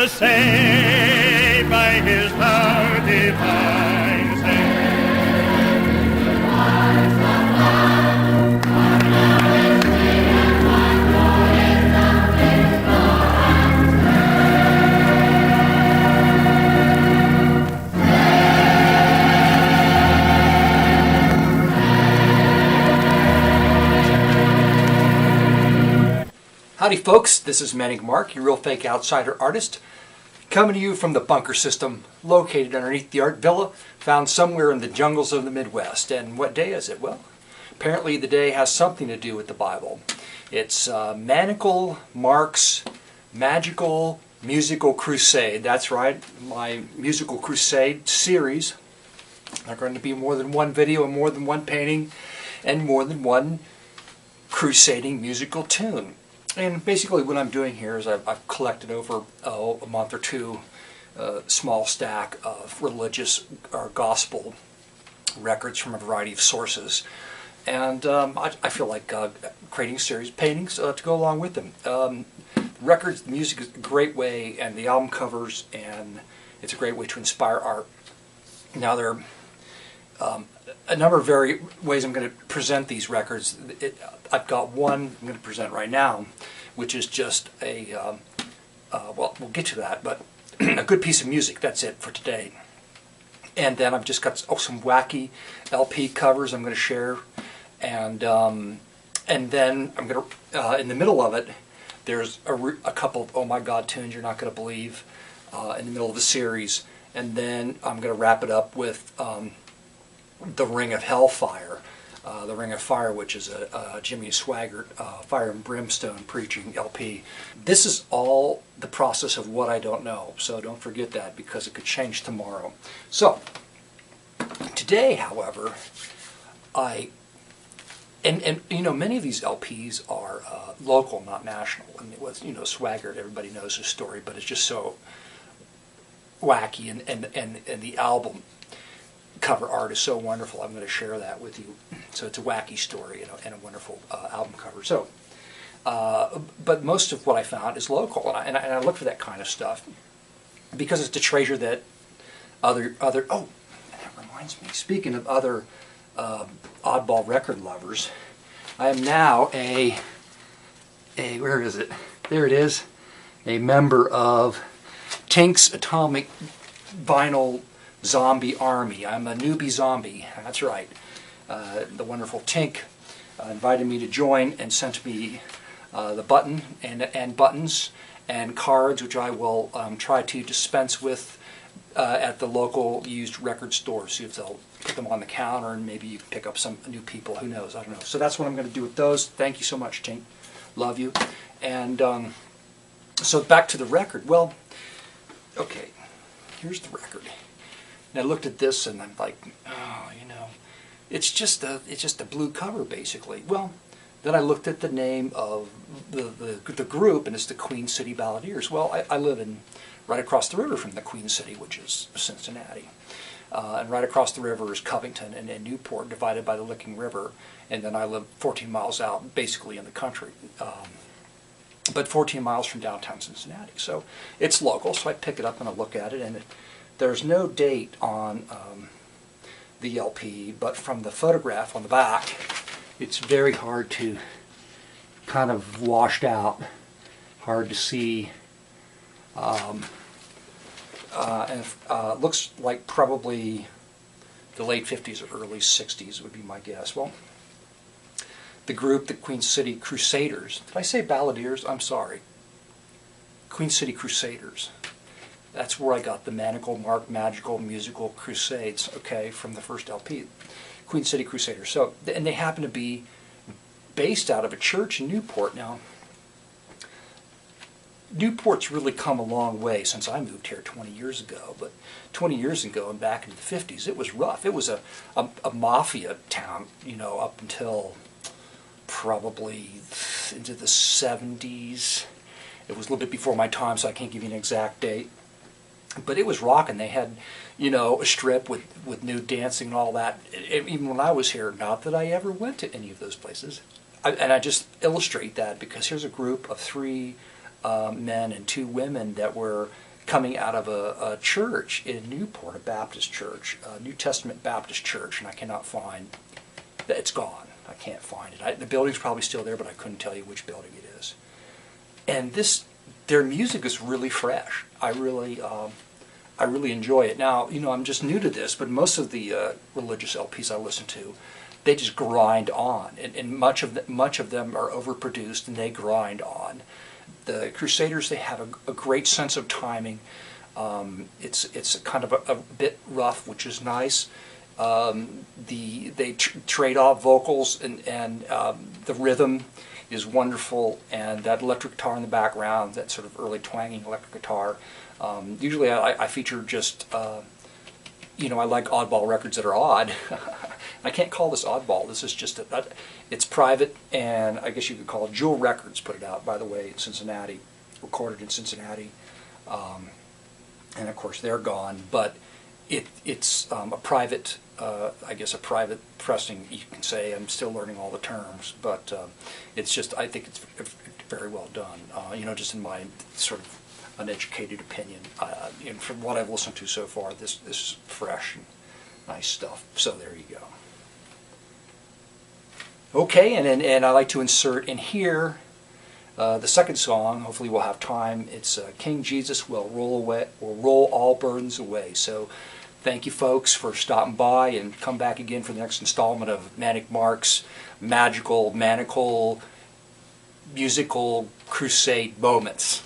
was saved by his love divine. Howdy folks, this is Manic Mark, your real fake outsider artist, coming to you from the bunker system located underneath the art villa found somewhere in the jungles of the Midwest. And what day is it? Well, apparently the day has something to do with the Bible. It's Manic Mark's Magical Musical Crusade. That's right, my Musical Crusade series. There are going to be more than one video and more than one painting and more than one crusading musical tune. And basically what I'm doing here is I've collected over a month or two a small stack of religious or gospel records from a variety of sources. And I feel like creating a series of paintings to go along with them. Records, the music is a great way, and the album covers, and it's a great way to inspire art. Now there are a number of ways I'm going to present these records. I've got one I'm going to present right now, which is just a, well, we'll get to that, but a good piece of music. That's it for today. And then I've just got some wacky LP covers I'm going to share, and then I'm going to, in the middle of it, there's a couple of oh my God tunes you're not going to believe in the middle of the series, and then I'm going to wrap it up with The Ring of Hellfire. The Ring of Fire, which is a Jimmy Swaggart Fire and Brimstone preaching LP. This is all the process of what I don't know, so don't forget that because it could change tomorrow. So, today, however, and you know, many of these LPs are local, not national. And it was, you know, Swaggart, everybody knows his story, but it's just so wacky, and the album cover art is so wonderful. I'm going to share that with you. So it's a wacky story and a wonderful album cover. So, but most of what I found is local, and I look for that kind of stuff because it's the treasure that other. Oh, that reminds me. Speaking of other oddball record lovers, I am now a where is it? There it is. A member of Tink's Atomic Vinyl Zombie Army. I'm a newbie zombie. That's right. The wonderful Tink invited me to join and sent me the button and buttons and cards, which I will try to dispense with at the local used record store. See if they'll put them on the counter, and maybe you can pick up some new people. Who knows? I don't know. So that's what I'm going to do with those. Thank you so much, Tink. Love you. And so back to the record. Well, okay. Here's the record. And I looked at this and I'm like, oh, you know, it's just a blue cover basically. Well, then I looked at the name of the group, and it's the Queen City Balladeers. Well, I live right across the river from the Queen City, which is Cincinnati. And right across the river is Covington and Newport, divided by the Licking River. And then I live 14 miles out, basically in the country. But 14 miles from downtown Cincinnati. So it's local, so I pick it up and I look at it, and there's no date on the LP, but from the photograph on the back, it's very hard to, kind of washed out, hard to see, and it looks like probably the late 50s or early 60s would be my guess. Well, the group, the Queen City Crusaders. Did I say Balladeers? I'm sorry. Queen City Crusaders. That's where I got the Manic Mark Magical Musical Crusades, okay, from the first LP. Queen City Crusaders. So, and they happen to be based out of a church in Newport. Now, Newport's really come a long way since I moved here 20 years ago, but 20 years ago and back in the 50s, it was rough. It was a mafia town, you know, up until probably into the 70s. It was a little bit before my time, so I can't give you an exact date. But it was rocking. They had, you know, a strip with nude dancing and all that. Even when I was here, not that I ever went to any of those places. And I just illustrate that because here's a group of 3 men and 2 women that were coming out of a church in Newport, a Baptist church, a New Testament Baptist church, and I cannot find that. It's gone. I can't find it. The building's probably still there, but I couldn't tell you which building it is. And their music is really fresh. I really enjoy it. Now, I'm just new to this, but most of the religious LPs I listen to, they just grind on, and much of them are overproduced, and they grind on. The Crusaders, they have a great sense of timing. It's kind of a bit rough, which is nice. They trade off vocals, and the rhythm is wonderful, and that electric guitar in the background, that sort of early twanging electric guitar. Usually I feature just, I like oddball records that are odd. I can't call this oddball. This is just, it's private, and I guess you could call it Jewel Records put it out, by the way, in Cincinnati, recorded in Cincinnati. And of course they're gone, but it's a private, I guess a private pressing, you can say. I'm still learning all the terms, but it's just, I think it's very well done, just in my sort of uneducated opinion. From what I've listened to so far, this is fresh and nice stuff. So there you go. Okay, and I like to insert in here the second song. Hopefully we'll have time. It's King Jesus Will Roll All Burdens Away. So thank you folks for stopping by, and come back again for the next installment of Manic Mark's magical, manical, musical crusade moments.